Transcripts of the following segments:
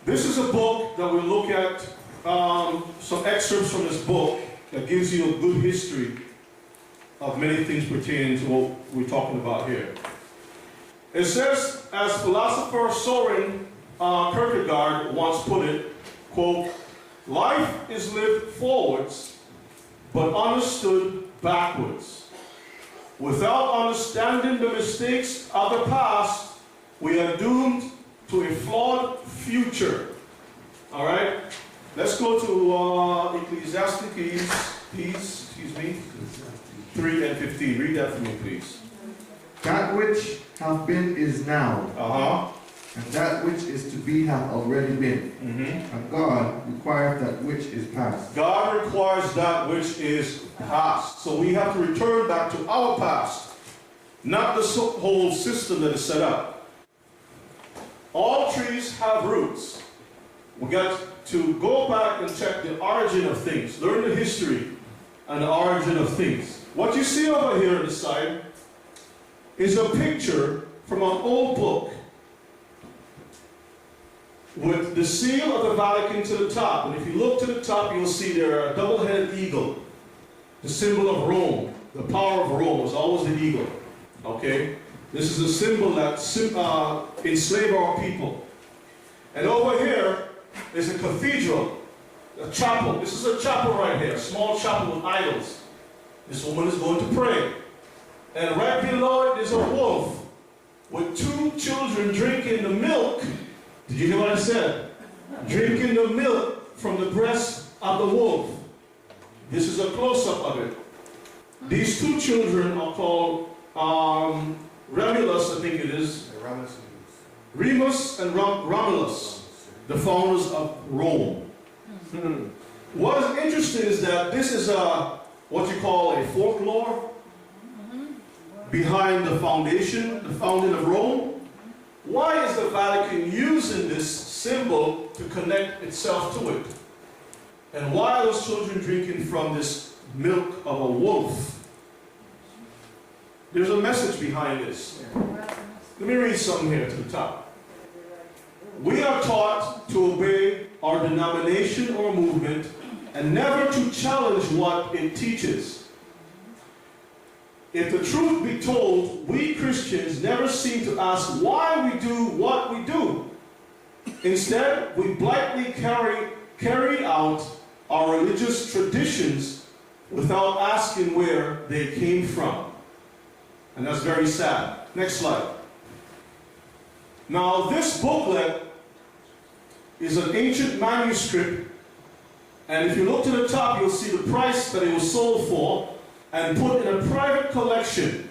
This is a book that we'll look at, some excerpts from this book that gives you a good history of many things pertaining to what we're talking about here. It says, as philosopher Soren Kierkegaard once put it, quote, "Life is lived forwards, but understood backwards. Without understanding the mistakes of the past, we are doomed to a flawed future." All right? Let's go to Ecclesiastes, 3 and 15. Read that for me, please. That which hath been is now, and that which is to be hath already been. And God requires that which is past. God requires that which is past. So we have to return back to our past, not the whole system that is set up. All trees have roots. We got to go back and check the origin of things, learn the history and the origin of things. What you see over here on the side is a picture from an old book with the seal of the Vatican to the top. And if you look to the top, you'll see there a double-headed eagle, the symbol of Rome. The power of Rome was always the eagle. Okay? This is a symbol that enslaved our people. And over here is a cathedral, a chapel. This is a chapel right here, a small chapel with idols. This woman is going to pray. And right below it is a wolf with two children drinking the milk. Did you hear what I said? Drinking the milk from the breast of the wolf. This is a close-up of it. These two children are called Romulus, I think it is. Remus and Romulus, the founders of Rome. What is interesting is that this is what you call a folklore behind the founding of Rome. Why is the Vatican using this symbol to connect itself to it? And why are those children drinking from this milk of a wolf? There's a message behind this. Let me read something here to the top. We are taught to obey our denomination or movement and never to challenge what it teaches. If the truth be told, we Christians never seem to ask why we do what we do. Instead, we blindly carry out our religious traditions without asking where they came from. And that's very sad. Next slide. Now, this booklet is an ancient manuscript, and if you look to the top, you'll see the price that it was sold for and put in a private collection.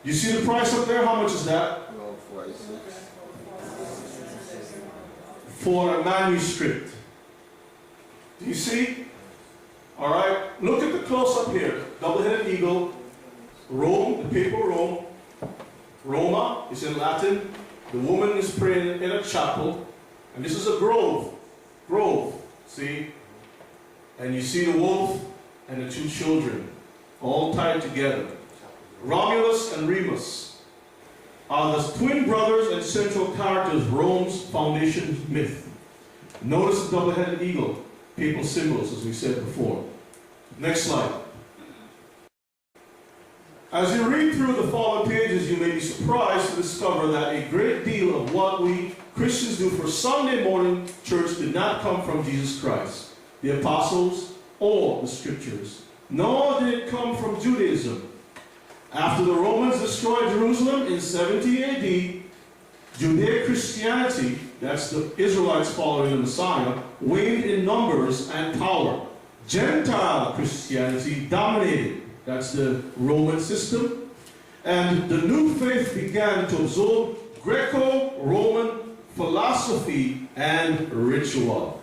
You see the price up there? How much is that? For a manuscript. Do you see? All right. Look at the close-up here. Double-headed eagle. Rome, the papal Rome. Roma is in Latin. The woman is praying in a chapel. And this is a grove. Grove. See? And you see the wolf and the two children all tied together. Romulus and Remus are the twin brothers and central characters of Rome's foundation myth. Notice the double-headed eagle, papal symbols, as we said before. Next slide. As you read through the following pages, you may be surprised to discover that a great deal of what we Christians do for Sunday morning church did not come from Jesus Christ, the apostles, or the scriptures, nor did it come from Judaism. After the Romans destroyed Jerusalem in 70 AD, Judeo-Christianity, that's the Israelites following the Messiah, waned in numbers and power. Gentile Christianity dominated, that's the Roman system, and the new faith began to absorb Greco-Roman philosophy and ritual.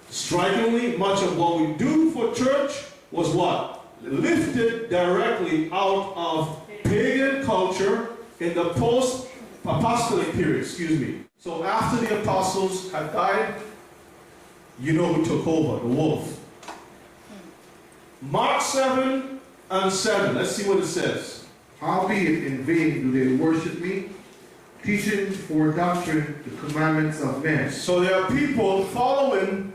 Strikingly, much of what we do for church was what? Lifted directly out of pagan culture in the post-apostolic period, So after the apostles had died, you know who took over, the wolf. Mark 7:7, let's see what it says. Howbeit in vain do they worship me, teaching for doctrine the commandments of men. So there are people following,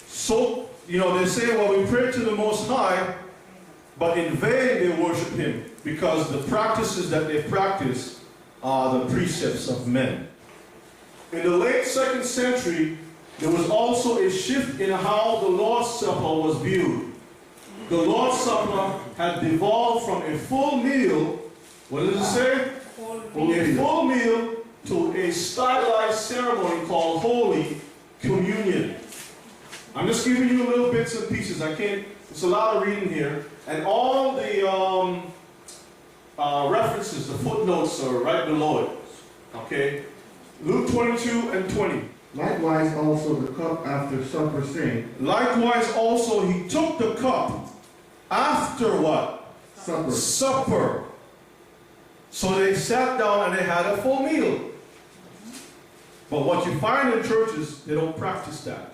so, they say, well, we pray to the Most High, but in vain they worship Him, because the practices that they practice are the precepts of men. In the late 2nd century, there was also a shift in how the Lord's Supper was viewed. The Lord's Supper had devolved from a full meal, what does it say? A full meal to a stylized ceremony called Holy Communion. I'm just giving you little bits and pieces. It's a lot of reading here. And all the references, the footnotes are right below it. Okay? Luke 22 and 20. Likewise also the cup after supper, saying, Likewise also he took the cup after what? Supper. So they sat down and they had a full meal. But what you find in churches, they don't practice that.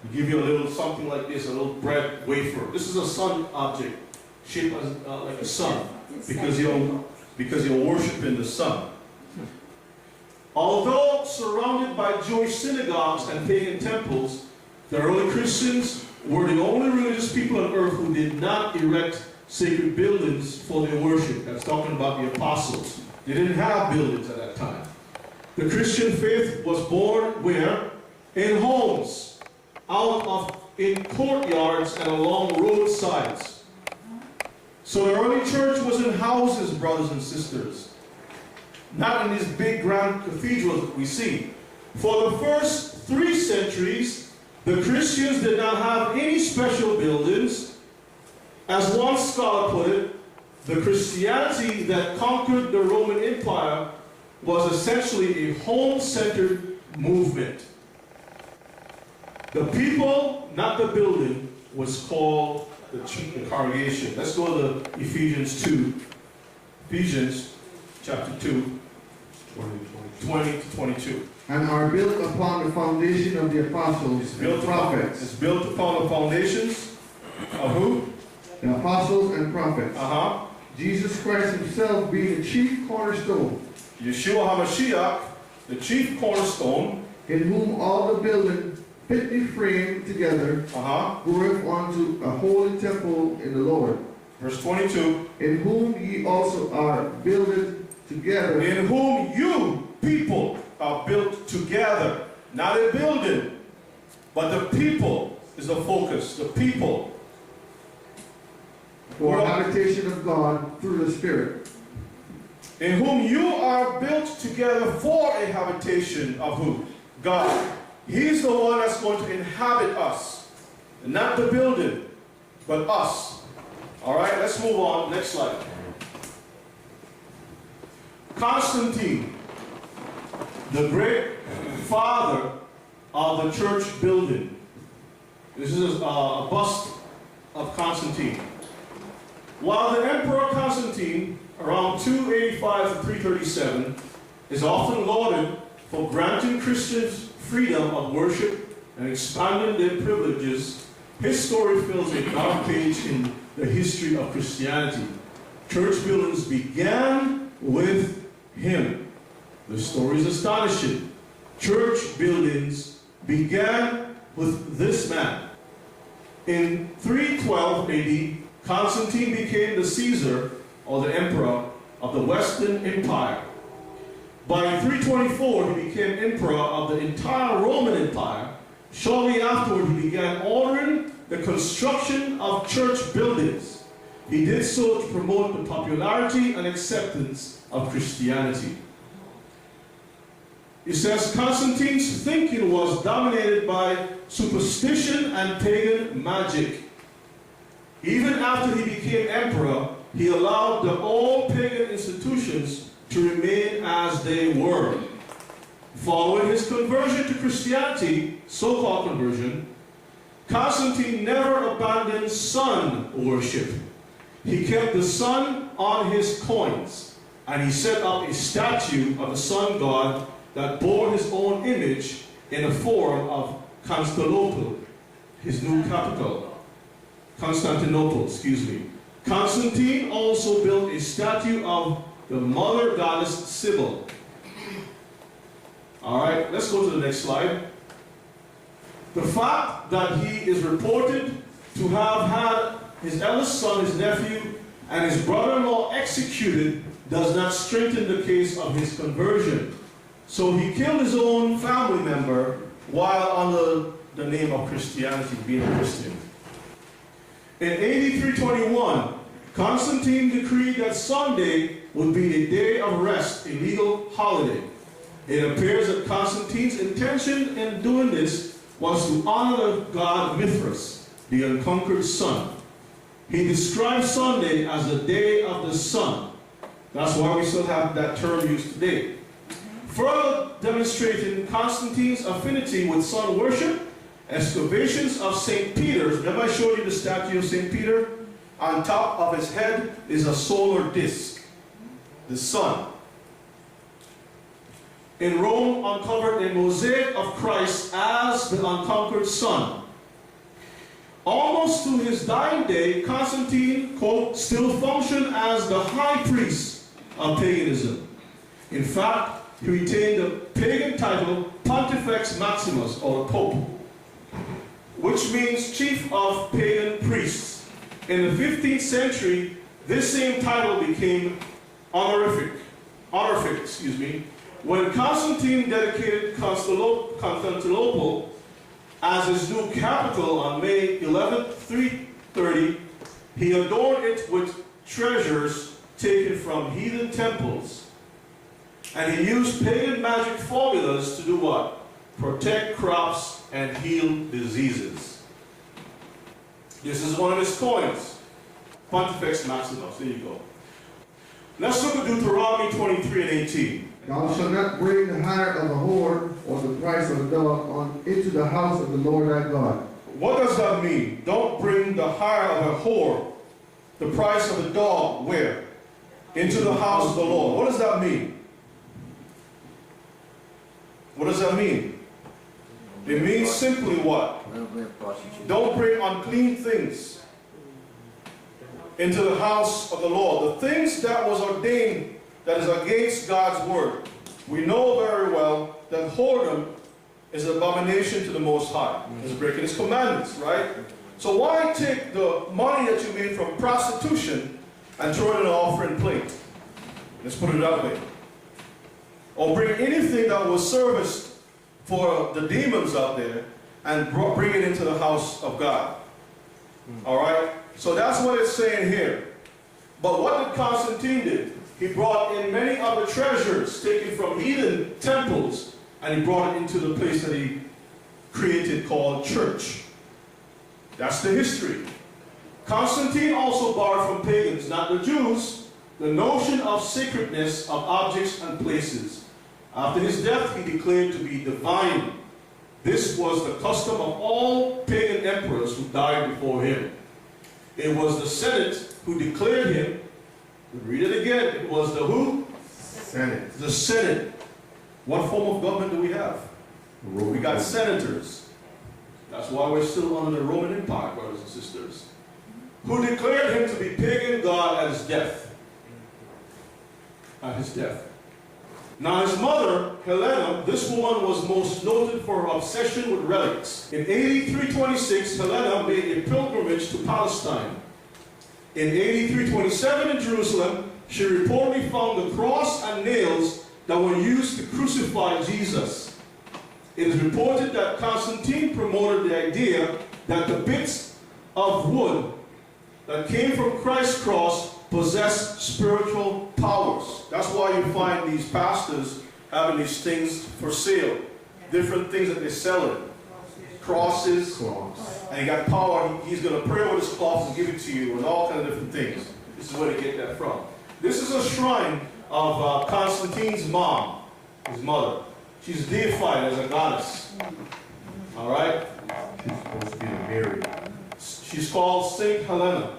We give you a little something like this, a little bread wafer. This is a sun object, shaped as, like a sun, because you're worshiping the sun. Although surrounded by Jewish synagogues and pagan temples, the early Christians were the only religious people on earth who did not erect sacred buildings for their worship. That's talking about the apostles. They didn't have buildings at that time. The Christian faith was born where? In homes, in courtyards and along roadsides. So the early church was in houses, brothers and sisters. Not in these big grand cathedrals that we see. For the first 3 centuries, the Christians did not have any special buildings. As one scholar put it, the Christianity that conquered the Roman Empire was essentially a home-centered movement. The people, not the building, was called the congregation. Let's go to Ephesians 2. Ephesians chapter 2, 20 to 22. And are built upon the foundation of the apostles and prophets. It's built upon the foundations of who? The apostles and prophets. Jesus Christ himself being the chief cornerstone. Yeshua HaMashiach, the chief cornerstone. In whom all the building fitly framed together groweth unto a holy temple in the Lord. Verse 22. In whom ye also are builded together. In whom you people are built together. Not a building, but the people is the focus. The people. For habitation of God through the Spirit. In whom you are built together for a habitation of who? God. He's the one that's going to inhabit us. Not the building, but us. Alright, let's move on. Next slide. Constantine, the great father of the church building. This is a bust of Constantine. While the Emperor Constantine, around 285 to 337, is often lauded for granting Christians freedom of worship and expanding their privileges, his story fills a dark page in the history of Christianity. Church buildings began with him. The story is astonishing. Church buildings began with this man. In 312 AD, Constantine became the Caesar, or the emperor, of the Western Empire. By 324, he became emperor of the entire Roman Empire. Shortly afterward, he began ordering the construction of church buildings. He did so to promote the popularity and acceptance of Christianity. It says Constantine's thinking was dominated by superstition and pagan magic. Even after he became emperor, he allowed the old pagan institutions to remain as they were. Following his conversion to Christianity, so-called conversion, Constantine never abandoned sun worship. He kept the sun on his coins, and he set up a statue of the sun god that bore his own image in the form of Constantinople, his new capital. Constantinople, excuse me. Constantine also built a statue of the mother goddess Sybil. All right, let's go to the next slide. The fact that he is reported to have had his eldest son, his nephew, and his brother-in-law executed does not strengthen the case of his conversion. So he killed his own family member while under the name of Christianity, being a Christian. In AD 321, Constantine decreed that Sunday would be a day of rest, a legal holiday. It appears that Constantine's intention in doing this was to honor the god Mithras, the unconquered sun. He described Sunday as the day of the sun. That's why we still have that term used today. Further demonstrating Constantine's affinity with sun worship, excavations of St. Peter's. Remember I showed you the statue of St. Peter? On top of his head is a solar disk, the sun. In Rome, uncovered a mosaic of Christ as the unconquered sun. Almost to his dying day, Constantine, quote, still functioned as the high priest of paganism. In fact, he retained the pagan title Pontifex Maximus, or Pope, which means chief of pagan priests. In the 15th century, this same title became honorific, when Constantine dedicated Constantinople as his new capital on May 11, 330, he adorned it with treasures taken from heathen temples. And he used pagan magic formulas to do what? Protect crops and heal diseases. This is one of his coins. Pontifex Maximus. There you go. Let's look at Deuteronomy 23 and 18. Thou shalt not bring the hire of a whore or the price of a dog into the house of the Lord thy God. What does that mean? Don't bring the hire of a whore, the price of a dog, where? Into the house of the Lord. What does that mean? What does that mean? It means simply what? Don't bring unclean things into the house of the Lord. The things that was ordained that is against God's word. We know very well that whoredom is an abomination to the Most High. It's breaking his commandments, right? So why take the money that you made from prostitution and throw it in an offering plate? Let's put it that way. Or bring anything that was serviced for the demons out there and bring it into the house of God. All right? So that's what it's saying here. But what did Constantine do? He brought in many other treasures taken from heathen temples, and he brought it into the place that he created called church. That's the history. Constantine also borrowed from pagans, not the Jews, the notion of sacredness of objects and places. After his death, he declared to be divine. This was the custom of all pagan emperors who died before him. It was the Senate who declared him. Read it again. It was the who? Senate. The Senate. What form of government do we have? We got senators. That's why we're still under the Roman Empire, brothers and sisters. Who declared him to be pagan god at his death. At his death. Now his mother, Helena, this woman was most noted for her obsession with relics. In AD 326, Helena made a pilgrimage to Palestine. In AD 327 in Jerusalem, she reportedly found the cross and nails that were used to crucify Jesus. It is reported that Constantine promoted the idea that the bits of wood that came from Christ's cross possess spiritual powers. That's why you find these pastors having these things for sale. Different things that they're selling. Crosses. And he got power. He's going to pray with his cloth and give it to you and all kinds of different things. This is where they get that from. This is a shrine of Constantine's mom, his mother. She's deified as a goddess. All right? She's supposed to be Mary. She's called Saint Helena.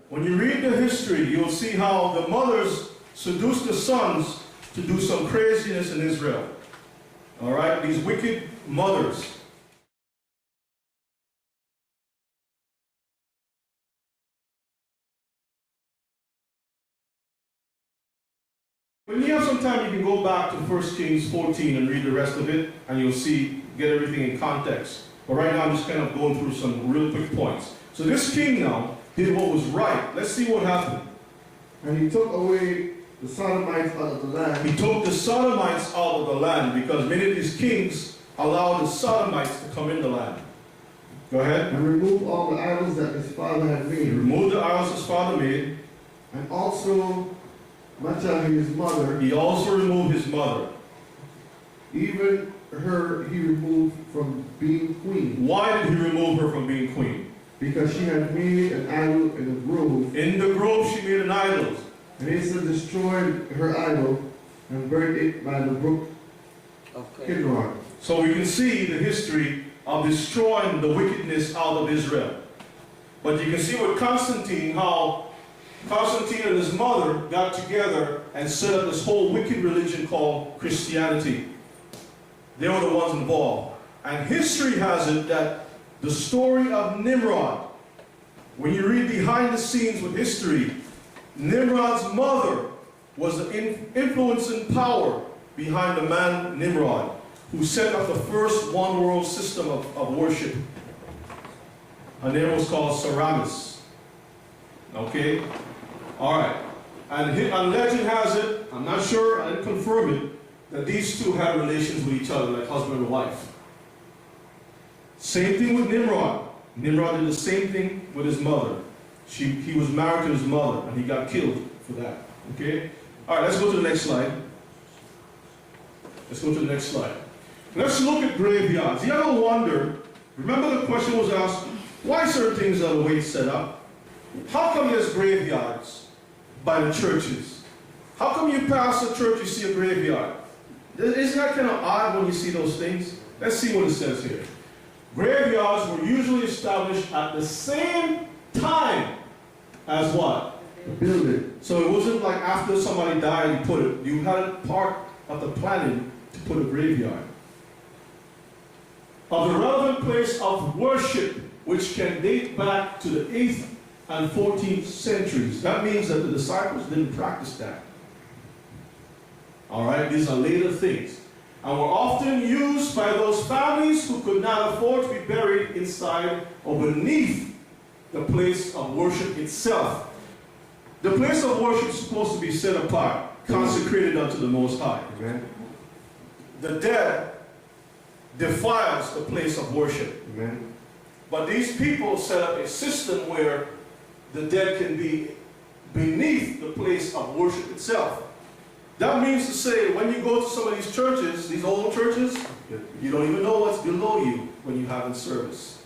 when you read the history, you'll see how the mothers seduced the sons to do some craziness in Israel. All right, these wicked mothers. When you have some time, you can go back to 1 Kings 14 and read the rest of it, and you'll see, get everything in context. But right now, I'm just kind of going through some real quick points. So this king now did what was right. Let's see what happened. And he took away the Sodomites out of the land. He took the Sodomites out of the land because many of these kings allowed the Sodomites to come in the land. Go ahead. And removed all the idols that his father had made. He removed the idols his father made. And also Macha, his mother. He also removed his mother. Even her he removed from being queen. Why did he remove her from being queen? Because she had made an idol in a grove. In the grove she made an idol. And Asa destroyed her idol and burned it by the brook Kidron. So we can see the history of destroying the wickedness out of Israel. But you can see with Constantine how Constantine and his mother got together and set up this whole wicked religion called Christianity. They were the ones involved. And history has it that the story of Nimrod, when you read behind the scenes with history, Nimrod's mother was the influencing power behind the man Nimrod, who set up the first one world system of worship. Her name was called Semiramis. Okay? Alright. And legend has it, I'm not sure, I didn't confirm it, that these two had relations with each other, like husband and wife. Same thing with Nimrod. Nimrod did the same thing with his mother. He was married to his mother, and he got killed for that. Okay? Alright, let's go to the next slide. Let's go to the next slide. Let's look at graveyards. You ever wonder, remember the question was asked, why certain things are the way it's set up? How come there's graveyards by the churches? How come you pass a church, you see a graveyard? Isn't that kind of odd when you see those things? Let's see what it says here. Graveyards were usually established at the same time as what? The building. So it wasn't like after somebody died, you had it part of the planning to put a graveyard. Of the relevant place of worship, which can date back to the 8th and 14th centuries. That means that the disciples didn't practice that. Alright, these are later things. And were often used by those families who could not afford to be buried inside or beneath the place of worship itself. The place of worship is supposed to be set apart, consecrated unto the Most High. Amen. The dead defiles the place of worship. Amen. But these people set up a system where the dead can be beneath the place of worship itself. That means to say, when you go to some of these churches, these old churches, you don't even know what's below you when you have in service.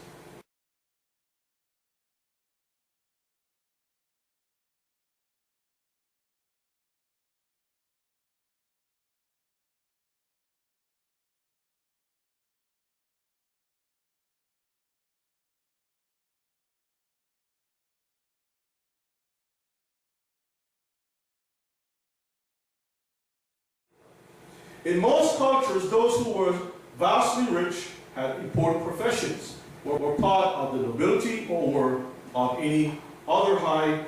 In most cultures, those who were vastly rich had important professions, were part of the nobility or were of any other high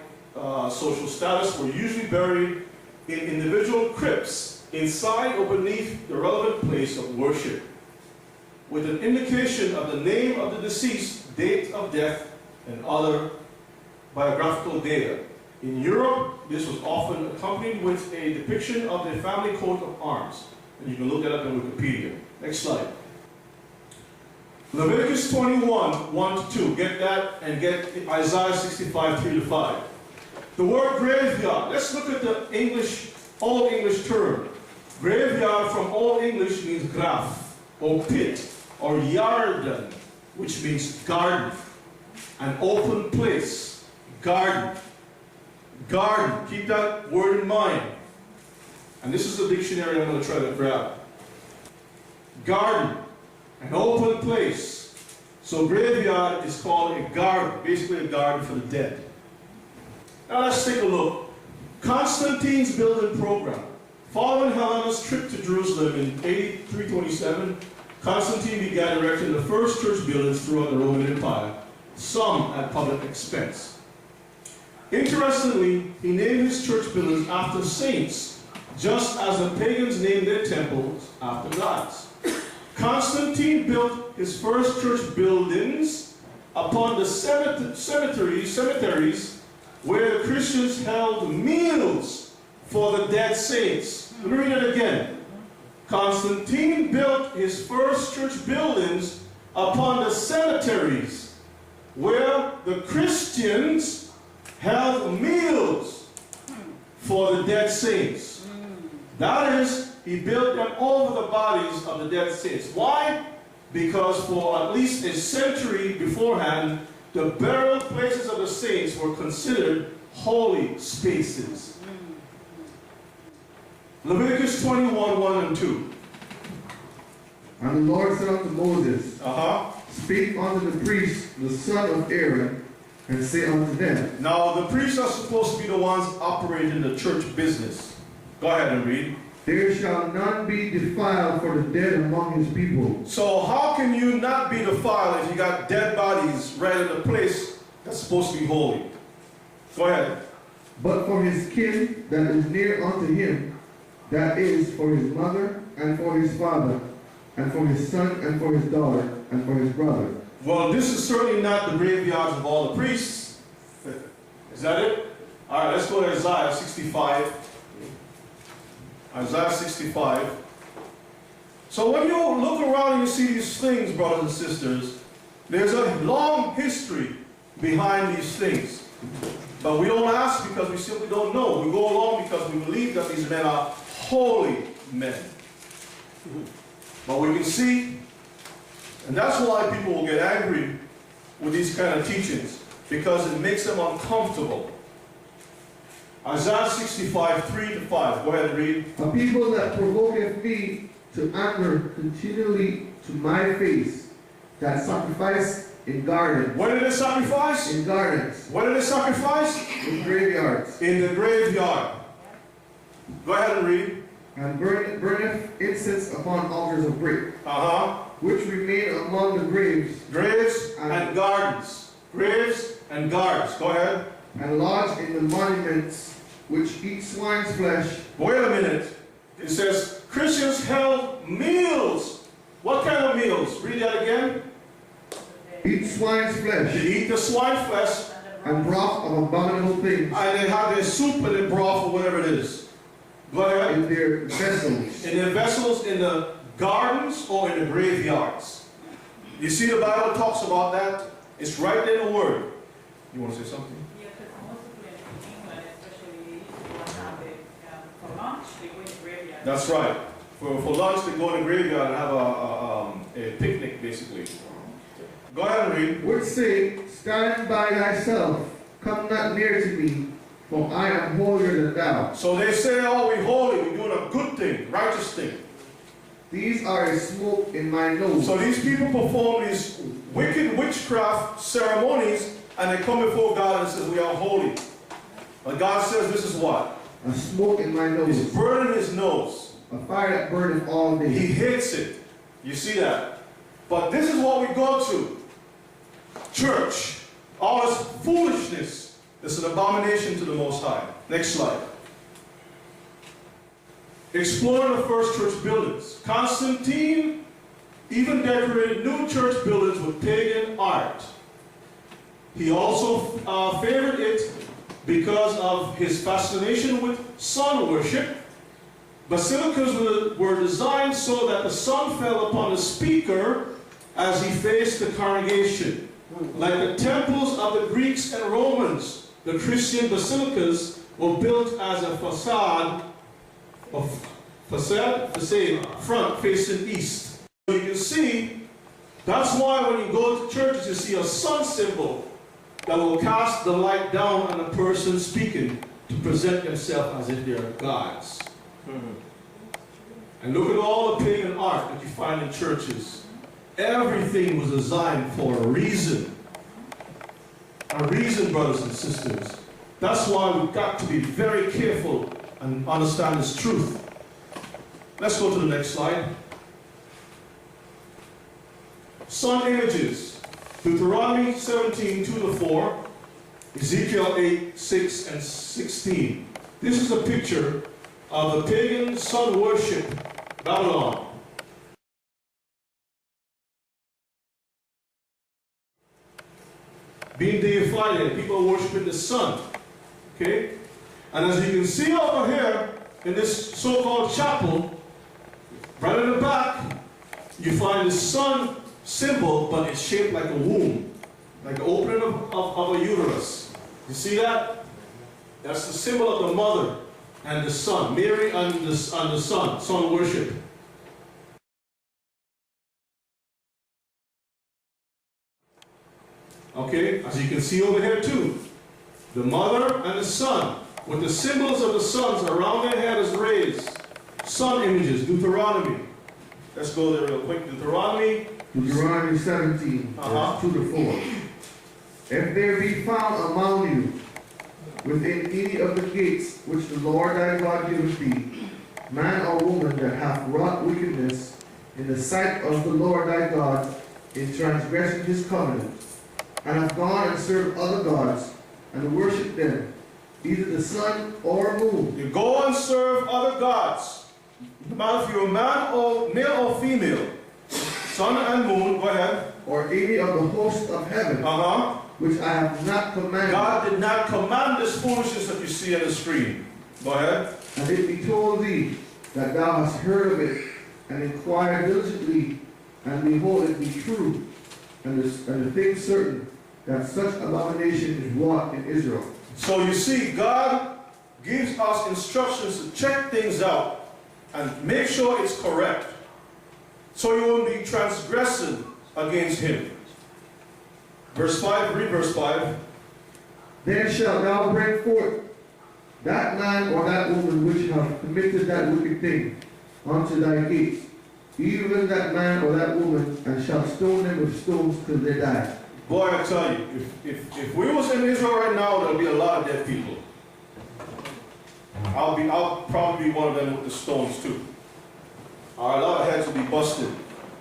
social status, were usually buried in individual crypts inside or beneath the relevant place of worship, with an indication of the name of the deceased, date of death, and other biographical data. In Europe, this was often accompanied with a depiction of the family coat of arms. And you can look that up in Wikipedia. Next slide. Leviticus 21, 1 to 2. Get that and get Isaiah 65, 3 to 5. The word graveyard. Let's look at the Old English term. Graveyard from Old English means graf, or pit, or yarden, which means garden. An open place. Garden. Garden. Keep that word in mind. And this is the dictionary I'm going to try to grab. Garden, an open place. So graveyard is called a garden, basically a garden for the dead. Now let's take a look. Constantine's building program. Following Helena's trip to Jerusalem in AD 327, Constantine began erecting the first church buildings throughout the Roman Empire, some at public expense. Interestingly, he named his church buildings after saints, just as the pagans named their temples after gods. Constantine built his first church buildings upon the cemeteries where the Christians held meals for the dead saints. Let me read it again. Constantine built his first church buildings upon the cemeteries where the Christians held meals for the dead saints. That is, he built them over the bodies of the dead saints. Why? Because for at least a century beforehand, the burial places of the saints were considered holy spaces. Leviticus 21, 1 and 2. And the Lord said unto Moses, Speak unto the priests, the son of Aaron, and say unto them. Now the priests are supposed to be the ones operating the church business. Go ahead and read. There shall none be defiled for the dead among his people. So how can you not be defiled if you got dead bodies right in the place that's supposed to be holy? Go ahead. But for his kin that is near unto him, that is for his mother and for his father, and for his son and for his daughter, and for his brother. Well, this is certainly not the graveyards of all the priests. Is that it? All right, let's go to Isaiah 65. Isaiah 65. So when you look around and you see these things, brothers and sisters, there's a long history behind these things. But we don't ask because we simply don't know. We go along because we believe that these men are holy men. But we can see, and that's why people will get angry with these kind of teachings, because it makes them uncomfortable. Isaiah 65, 3 to 5. Go ahead and read. A people that provoketh me to anger continually to my face, that sacrifice in gardens. Where did they sacrifice? In gardens. Where did they sacrifice? In graveyards. In the graveyard. Go ahead and read. And burneth incense upon altars of brick, which remain among the graves. Graves and gardens. Graves and gardens. Go ahead. And lodge in the monuments which eat swine's flesh. Wait a minute. It says Christians held meals. What kind of meals? Read that again. Eat swine's flesh. They eat the swine flesh. And broth of abominable things. And they have their soup and their broth or whatever it is. Go ahead. In their vessels. In their vessels, in the gardens, or in the graveyards. You see the Bible talks about that? It's right there in the Word. You want to say something? Yeah, because most people in England, especially, for lunch, they go in the graveyard. That's right. For lunch, they go in the graveyard and have a picnic, basically. Go ahead and read. Which say, Stand by thyself, come not near to me, for I am holier than thou. So they say, oh, we're holy, we're doing a good thing, righteous thing. These are a smoke in my nose. So these people perform these wicked witchcraft ceremonies, and they come before God and says, we are holy. But God says, this is what? A smoke in my nose. He's burning his nose. A fire that burneth all day. He hates it. You see that? But this is what we go to. Church. All this foolishness. It's an abomination to the Most High. Next slide. Exploring the first church buildings. Constantine even decorated new church buildings with pagan art. He also favored it because of his fascination with sun worship. Basilicas were designed so that the sun fell upon the speaker as he faced the congregation. Like the temples of the Greeks and Romans, the Christian basilicas were built as a facade front facing east. So you can see, that's why when you go to churches, you see a sun symbol that will cast the light down on the person speaking to present themselves as if they are gods. And look at all the pagan art that you find in churches. Everything was designed for a reason. A reason, brothers and sisters. That's why we've got to be very careful and understand this truth. Let's go to the next slide. Sun images. Deuteronomy 17, 2-4. Ezekiel 8, 6 and 16. This is a picture of the pagan sun worship, Babylon. Being deified and people worshiping the sun. Okay? And as you can see over here, in this so-called chapel, right in the back, you find the sun symbol, but it's shaped like a womb, like the opening of a uterus. You see that? That's the symbol of the mother and the son, Mary and the son worship. Okay, as you can see over here too, the mother and the son, with the symbols of the sons around their head is raised. Sun images, Deuteronomy. Let's go there real quick. Deuteronomy 17, verse 2-4. If there be found among you, within any of the gates which the Lord thy God giveth thee, man or woman that hath wrought wickedness in the sight of the Lord thy God, in transgressing his covenant, and hath gone and served other gods, and worshipped them, either the sun or moon. You go and serve other gods. No matter if you're a man or male or female, sun and moon, go ahead. Or any of the hosts of heaven, which I have not commanded. God did not command this foolishness that you see on the screen. Go ahead. And it be told thee that thou hast heard of it, and inquired diligently, and behold, it be true, and the thing certain, that such abomination is wrought in Israel. So you see, God gives us instructions to check things out and make sure it's correct, so you won't be transgressing against him. Verse 5, read verse 5. Then shalt thou bring forth that man or that woman which hath committed that wicked thing unto thy gates, even that man or that woman, and shalt stone them with stones till they die. Boy, I tell you, if we was in Israel right now, there'll be a lot of dead people. I'll probably be one of them with the stones too. A lot of heads will be busted.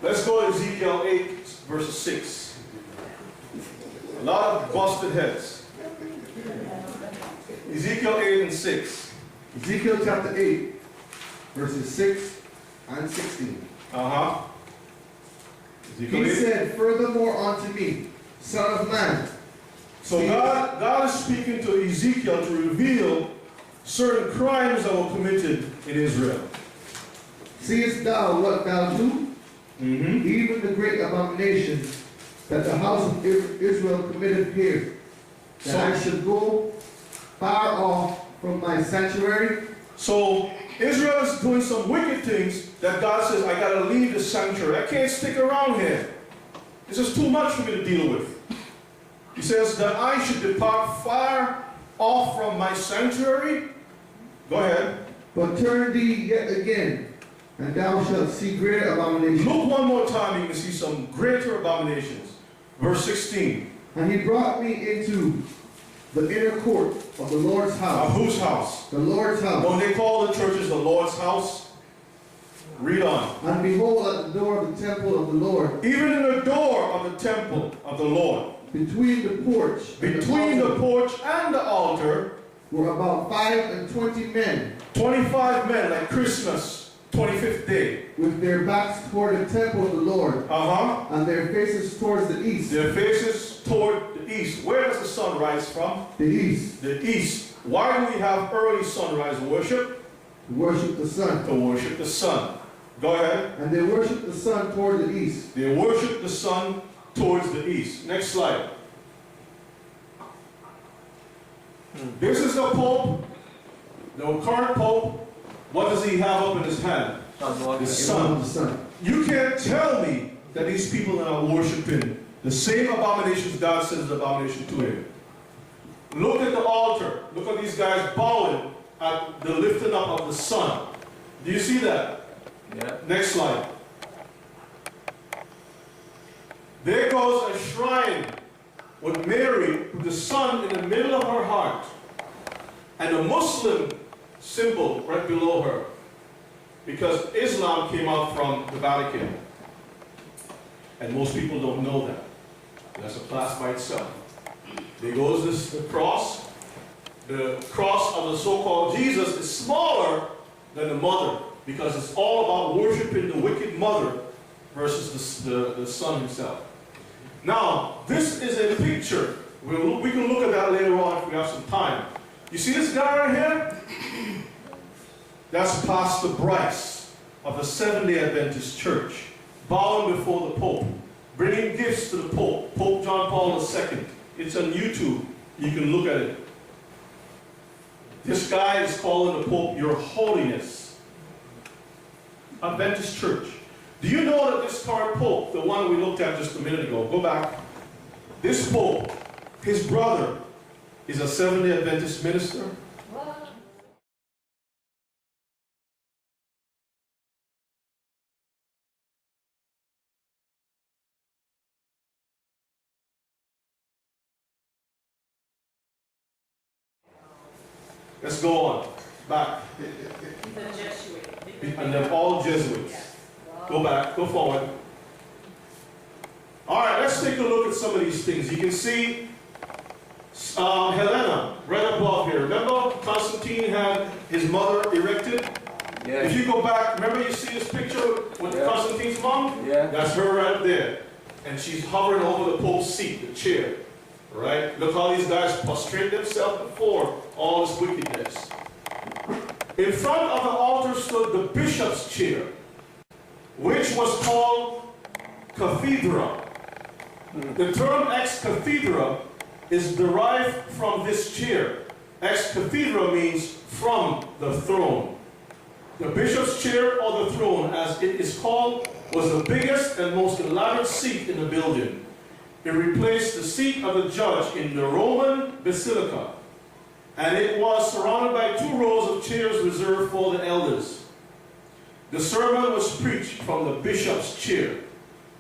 Let's go to Ezekiel 8, verse 6. A lot of busted heads. Ezekiel 8 and 6. Ezekiel chapter 8, verses 6 and 16. Ezekiel He 8. said, furthermore unto me, Son of man. So God is speaking to Ezekiel to reveal certain crimes that were committed in Israel. Seest thou what thou do? Even the great abomination that the house of Israel committed here, that I should go far off from my sanctuary. So Israel is doing some wicked things that God says, I gotta leave the sanctuary. I can't stick around here. This is too much for me to deal with. He says that I should depart far off from my sanctuary. Go ahead. But turn thee yet again, and thou shalt see greater abominations. Look one more time, you can see some greater abominations. Verse 16. And he brought me into the inner court of the Lord's house. Whose house? The Lord's house. When they call the churches the Lord's house, read on. And behold, at the door of the temple of the Lord. Even in the door of the temple of the Lord. Between the porch. Between the porch and the altar. Were about 25 men. 25 men, like Christmas, 25th day. With their backs toward the temple of the Lord. And their faces towards the east. Their faces toward the east. Where does the sun rise from? The east. The east. Why do we have early sunrise worship? To worship the sun. To worship the sun. Go ahead. And they worship the sun toward the east. They worship the sun towards the east. Next slide. This is the Pope, the current Pope. What does he have up in his hand? The sun. You can't tell me that these people are not worshiping the same abominations God says is abomination to him. Look at the altar. Look at these guys bowing at the lifting up of the sun. Do you see that? Yeah. Next slide. There goes a shrine with Mary, with the sun in the middle of her heart. and a Muslim symbol right below her, because Islam came out from the Vatican. And most people don't know that. That's a class by itself. There goes the cross. The cross of the so-called Jesus is smaller than the mother, because it's all about worshiping the wicked mother versus the son himself. Now, this is a picture. We can look at that later on if we have some time. You see this guy right here? That's Pastor Bryce of the Seventh-day Adventist Church, bowing before the Pope, bringing gifts to the Pope, Pope John Paul II. It's on YouTube. You can look at it. This guy is calling the Pope, Your Holiness. Adventist Church. Do you know that this current Pope, the one we looked at just a minute ago, go back, this Pope, his brother, is a Seventh-day Adventist minister? Let's go on. Back. He's a Jesuit. And they're all Jesuits. Yes. Go back. Go forward. All right, let's take a look at some of these things. You can see Helena right above here. Remember Constantine had his mother erected? Yeah. If you go back, remember you see this picture with Constantine's mom? Yeah. That's her right up there. And she's hovering over the Pope's seat, the chair. Right? Look how these guys prostrate themselves before all this wickedness. In front of the altar stood the bishop's chair, which was called cathedra. The term ex cathedra is derived from this chair. Ex cathedra means from the throne. The bishop's chair, or the throne as it is called, was the biggest and most elaborate seat in the building. It replaced the seat of the judge in the Roman basilica, and it was surrounded by 2 rows of chairs reserved for the elders. The sermon was preached from the bishop's chair.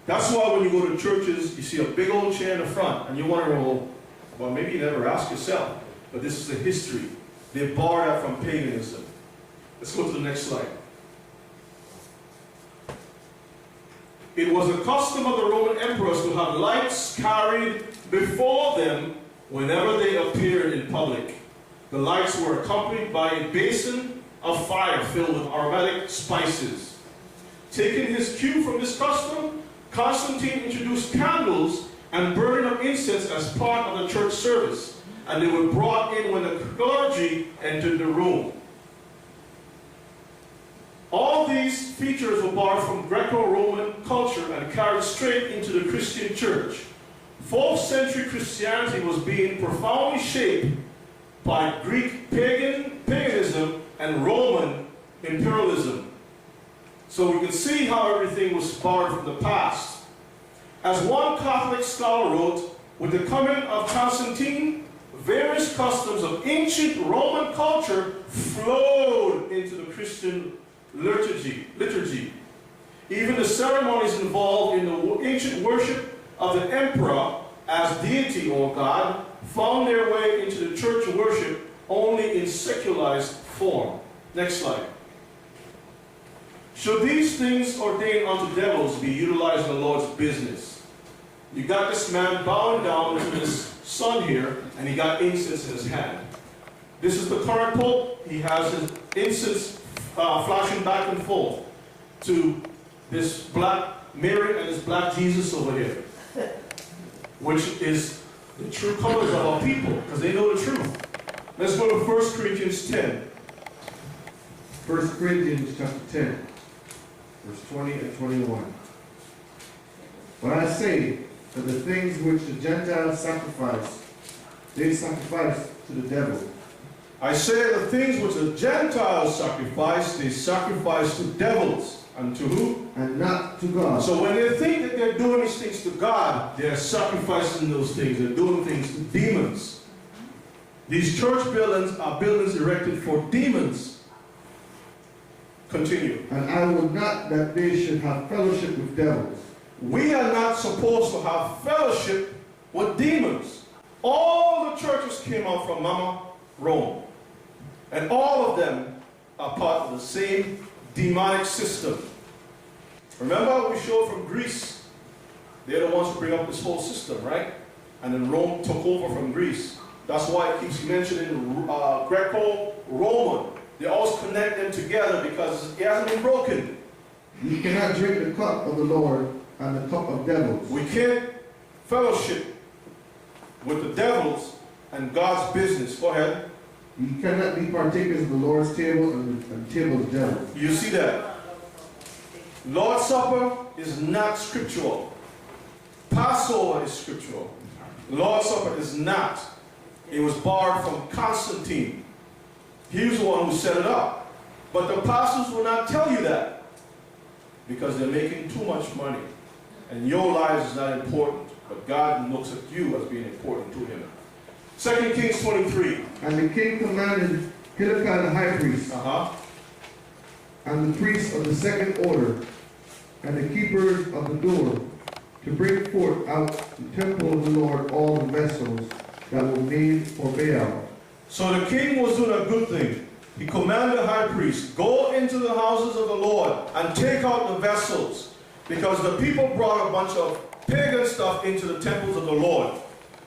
That's why when you go to churches, you see a big old chair in the front, and you wonder, well, maybe you never ask yourself, but this is the history. They borrowed that from paganism. Let's go to the next slide. It was a custom of the Roman emperors to have lights carried before them whenever they appeared in public. The lights were accompanied by a basin of fire filled with aromatic spices. Taking his cue from this custom, Constantine introduced candles and burning of incense as part of the church service, and they were brought in when the clergy entered the room. All these features were borrowed from Greco-Roman culture and carried straight into the Christian church. 4th century Christianity was being profoundly shaped by Greek paganism and Roman imperialism. So we can see how everything was borrowed from the past. As one Catholic scholar wrote, with the coming of Constantine, various customs of ancient Roman culture flowed into the Christian liturgy. Even the ceremonies involved in the ancient worship of the emperor as deity or god found their way into the church worship only in secularized form. Next slide. Should these things ordained unto devils be utilized in the Lord's business? You got this man bowing down to his son here, and he got incense in his hand. This is the current pope. He has his incense flashing back and forth to this black Mary and this black Jesus over here, which is the true colors of our people, because they know the truth. Let's go to 1 Corinthians 10. 1 Corinthians chapter 10, verse 20 and 21. But I say that the things which the Gentiles sacrifice, they sacrifice to the devil. I say the things which the Gentiles sacrifice, they sacrifice to devils. And to who? And not to God. So when they think that they're doing these things to God, they're sacrificing those things. They're doing things to demons. These church buildings are buildings erected for demons. Continue. And I would not that they should have fellowship with devils. We are not supposed to have fellowship with demons. All the churches came out from Mama Rome. And all of them are part of the same demonic system. Remember we showed from Greece, they're the ones who bring up this whole system, right? And then Rome took over from Greece. That's why it keeps mentioning Greco-Roman. They always connect them together because it hasn't been broken. You cannot drink the cup of the Lord and the cup of devils. We can't fellowship with the devils and God's business. Go ahead. You cannot be partakers of the Lord's table and the table of the devil. You see that? Lord's Supper is not scriptural. Passover is scriptural. Lord's Supper is not. It was borrowed from Constantine. He was the one who set it up. But the apostles will not tell you that because they're making too much money. And your lives is not important. But God looks at you as being important to him. 2 Kings 23. And the king commanded Hilkiah the high priest, and the priests of the second order, and the keepers of the door, to bring forth out the temple of the Lord all the vessels that were made for Baal. So the king was doing a good thing. He commanded the high priest, go into the houses of the Lord and take out the vessels. Because the people brought a bunch of pagan stuff into the temples of the Lord.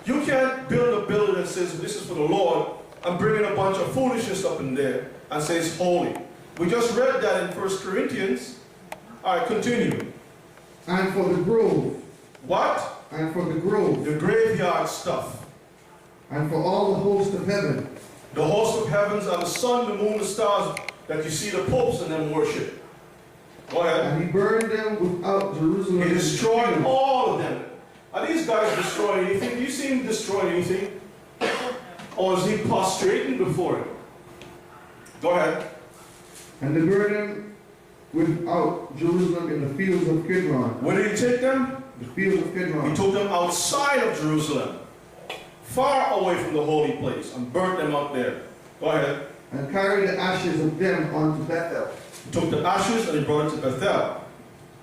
You can't build a building that says this is for the Lord and bring in a bunch of foolishness up in there and say it's holy. We just read that in 1 Corinthians. All right, continue. And for the grove. What? And for the grove. The graveyard stuff. And for all the host of heaven. The host of heavens are the sun, the moon, the stars that you see the popes and them worship. Go ahead. And he burned them without Jerusalem. He destroyed all of them. Are these guys destroying anything? Do you see him destroying anything? Or is he prostrating before him? Go ahead. And they burned them without Jerusalem in the fields of Kidron. Where did he take them? The fields of Kidron. He took them outside of Jerusalem, far away from the holy place, and burnt them up there. Go ahead. And carried the ashes of them unto Bethel. He took the ashes and he brought it to Bethel.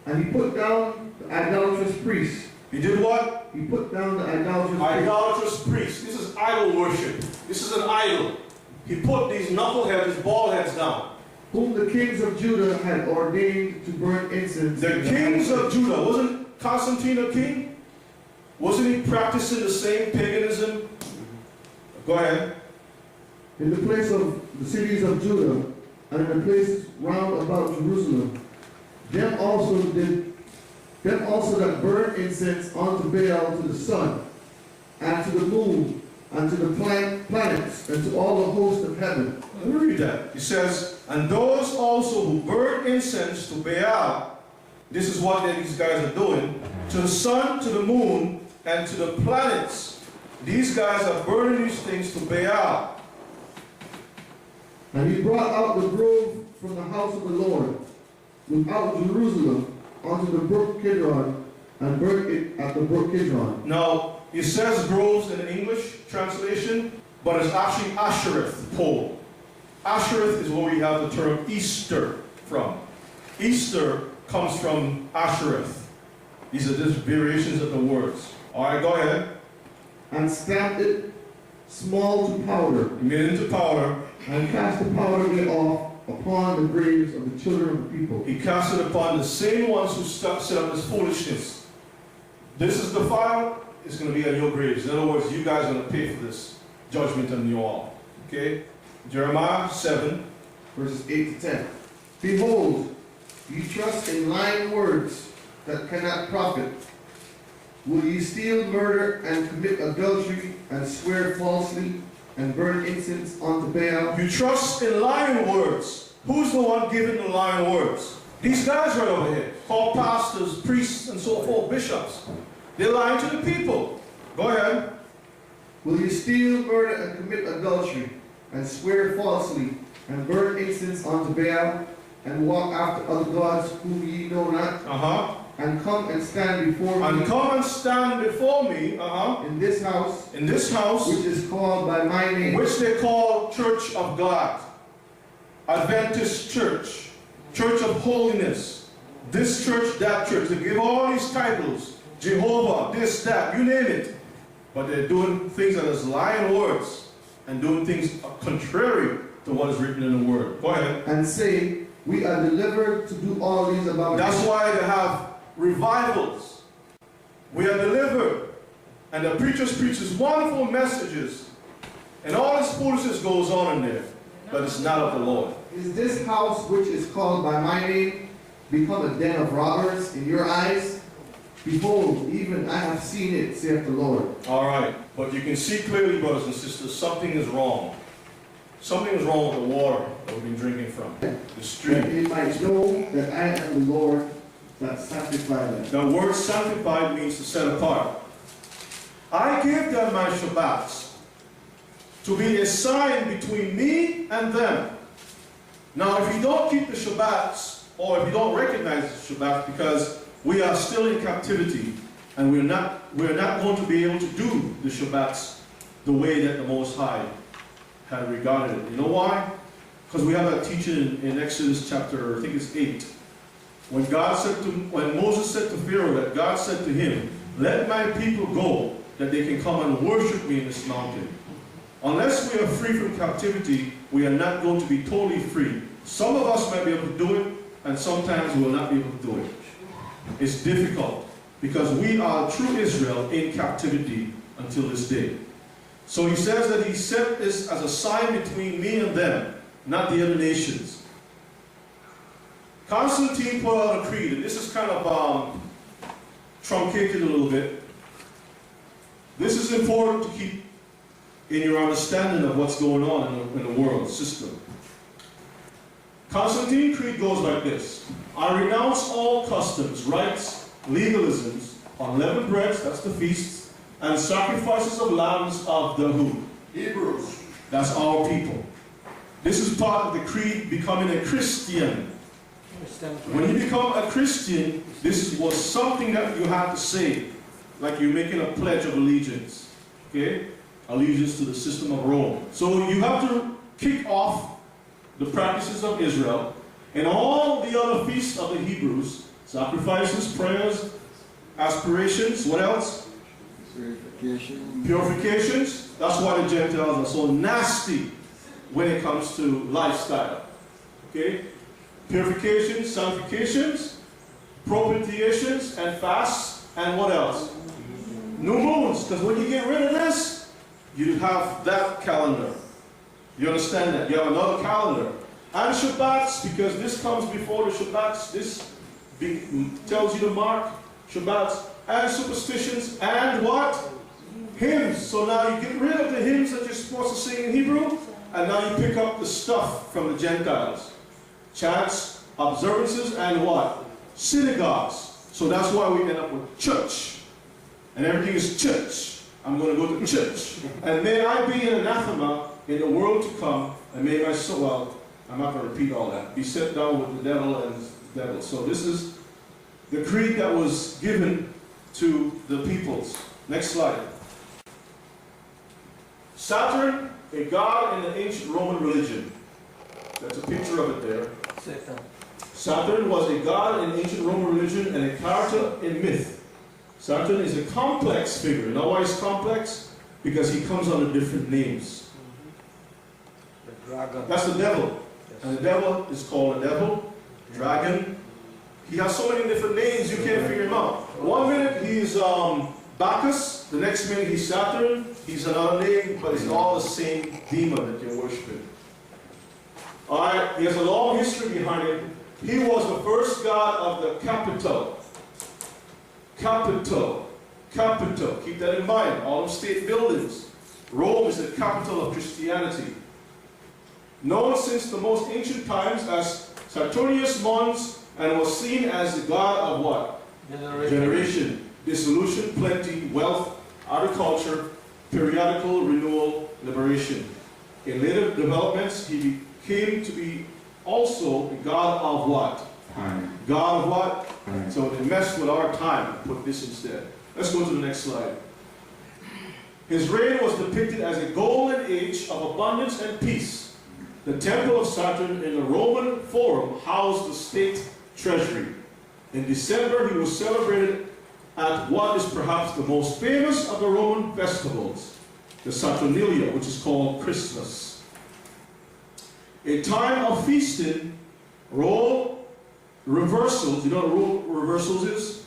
And he put down the idolatrous priests. He did what? He put down the idolatrous priests. Idolatrous priests. This is idol worship. This is an idol. He put these knuckleheads, these bald heads down. Whom the kings of Judah had ordained to burn incense. The kings of Judah. Wasn't Constantine a king? Wasn't he practicing the same paganism? Go ahead. In the place of the cities of Judah, and in the places round about Jerusalem, them also that burn incense unto Baal, to the sun, and to the moon, and to the planets, and to all the host of heaven. Read that. He says, and those also who burn incense to Baal, this is what these guys are doing, to the sun, to the moon, and to the planets. These guys are burning these things to Baal. And he brought out the grove from the house of the Lord, without Jerusalem, unto the brook Kidron, and burnt it at the brook Kidron. Now, it says groves in the English translation, but it's actually Ashereth pole. Ashereth is where we have the term Easter from. Easter comes from Ashereth. These are just variations of the words. All right, go ahead. And stamped it small to powder, He made it into powder. and cast the powder thereof upon the graves of the children of the people. He cast it upon the same ones who set up this foolishness. This is the fire. It's going to be on your graves. In other words, you guys are going to pay for this judgment on you all. Okay? Jeremiah 7. Verses 8 to 10. Behold, ye trust in lying words that cannot profit. Will ye steal, murder, and commit adultery, and swear falsely, and burn incense unto Baal? You trust in lying words. Who's the one giving the lying words? These guys right over here, called pastors, priests, and so forth, bishops. They're lying to the people. Go ahead. Will ye steal, murder, and commit adultery, and swear falsely, and burn incense unto Baal, and walk after other gods whom ye know not? And come and stand before me. And come and stand before me. In this house. In this house. Which is called by my name. Which they call Church of God. Adventist Church. Church of Holiness. This church, that church. They give all these titles. Jehovah, this, that, you name it. But they're doing things that is lying words. And doing things contrary to what is written in the Word. Go ahead. And say, we are delivered to do all these about That's why they have revivals. We are delivered. And the preachers preaches wonderful messages. And all this foolishness goes on in there. But it's not of the Lord. Is this house which is called by my name become a den of robbers in your eyes? Behold, even I have seen it, saith the Lord. All right. But you can see clearly, brothers and sisters, something is wrong. Something is wrong with the water that we've been drinking from. The That stream. it might know that I am the Lord that sanctified them. The word sanctified means to set apart. I gave them my Shabbats to be a sign between me and them. Now, if you don't keep the Shabbats, or if you don't recognize the Shabbats, because we are still in captivity, and we're not going to be able to do the Shabbats the way that the Most High had regarded it. You know why? Because we have a teaching in Exodus chapter, I think it's 8. When Moses said to Pharaoh that God said to him, let my people go, that they can come and worship me in this mountain. Unless we are free from captivity, we are not going to be totally free. Some of us might be able to do it, and sometimes we will not be able to do it. It's difficult, because we are true Israel in captivity until this day. So he says that he set this as a sign between me and them, not the other nations. Constantine put out a creed, and this is kind of truncated a little bit. This is important to keep in your understanding of what's going on in the world system. Constantine creed goes like this. I renounce all customs, rites, legalisms, unleavened breads, that's the feasts, and sacrifices of lambs of the who? Hebrews. That's our people. This is part of the creed becoming a Christian. When you become a Christian, this was something that you had to say, like you're making a pledge of allegiance. Okay? Allegiance to the system of Rome. So you have to kick off the practices of Israel and all the other feasts of the Hebrews, sacrifices, prayers, aspirations, what else? Purifications. That's why the Gentiles are so nasty when it comes to lifestyle. Okay? Purifications, sanctifications, propitiations, and fasts, and what else? New moons, because when you get rid of this, you have that calendar. You understand that? You have another calendar. And Shabbats, because this comes before the Shabbats, this tells you to mark Shabbats, and superstitions, and what? Hymns. So now you get rid of the hymns that you're supposed to sing in Hebrew, and now you pick up the stuff from the Gentiles. Chants, observances, and what? Synagogues. So that's why we end up with church. And everything is church. I'm going to go to church. And may I be an anathema in the world to come, and may my soul, well, I'm not going to repeat all that, be set down with the devil and the devil. So this is the creed that was given to the peoples. Next slide. Saturn, a god in the ancient Roman religion. That's a picture of it there. Saturn was a god in ancient Roman religion and a character in myth. Saturn is a complex figure. You know why he's complex? Because he comes under different names. The dragon. That's the devil. Yes. And the devil is called the devil, dragon. He has so many different names you can't figure him out. One minute he's Bacchus, the next minute he's Saturn, he's another name, but it's all the same demon that you're worshiping. Alright, he has a long history behind him. He was the first god of the capital. Capital. Capital. Keep that in mind. All of state buildings. Rome is the capital of Christianity. Known since the most ancient times as Saturnius Mons, and was seen as the god of what? Generation. Dissolution, plenty, wealth, agriculture, periodical renewal, liberation. In later developments, he came to be also the god of what? Time. God of what? Time. So they messed with our time and put this instead. Let's go to the next slide. His reign was depicted as a golden age of abundance and peace. The temple of Saturn in the Roman Forum housed the state treasury. In December, he was celebrated at what is perhaps the most famous of the Roman festivals, the Saturnalia, which is called Christmas. A time of feasting, role reversals. You know what role reversals is?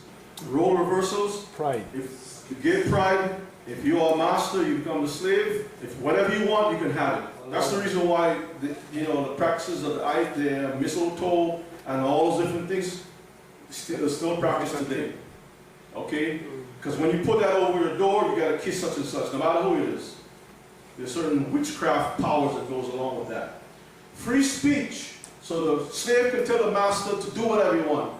Role reversals. Pride. If you get pride, if you are a master, you become the slave. If whatever you want, you can have it. That's the reason why the practices of the mistletoe and all those different things still practiced today. Okay? Because when you put that over the door, you got to kiss such and such, no matter who it is. There's certain witchcraft powers that goes along with that. Free speech. So the slave can tell the master to do whatever you want.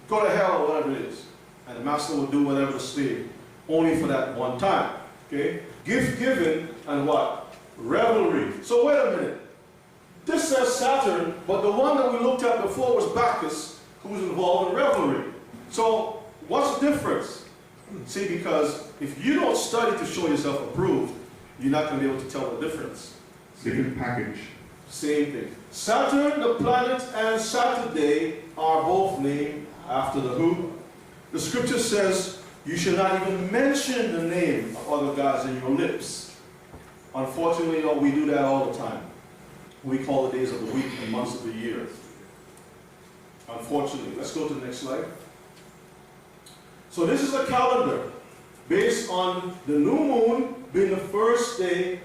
Go to hell or whatever it is. And the master will do whatever the slave. Only for that one time. Okay? Gift given and what? Revelry. So wait a minute. This says Saturn, but the one that we looked at before was Bacchus, who was involved in revelry. So what's the difference? See, because if you don't study to show yourself approved, you're not going to be able to tell the difference. Different package. Same thing. Saturn, the planet, and Saturday are both named after the who? The scripture says you should not even mention the name of other gods in your lips. Unfortunately, we do that all the time. We call the days of the week and months of the year. Unfortunately. Let's go to the next slide. So this is a calendar based on the new moon being the first day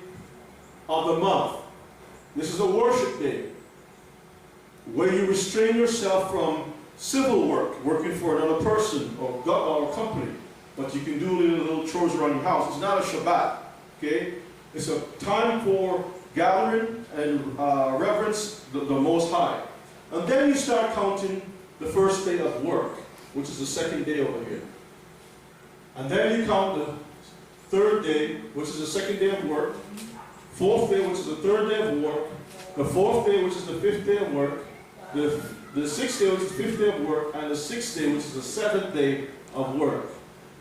of the month. This is a worship day where you restrain yourself from civil work, working for another person or company, but you can do little chores around your house. It's not a Shabbat, okay? It's a time for gathering and reverence the Most High. And then you start counting the first day of work, which is the second day over here. And then you count the third day, which is the second day of work, fourth day, which is the third day of work, the fourth day, which is the fifth day of work, the sixth day, which is the fifth day of work, and the sixth day, which is the seventh day of work.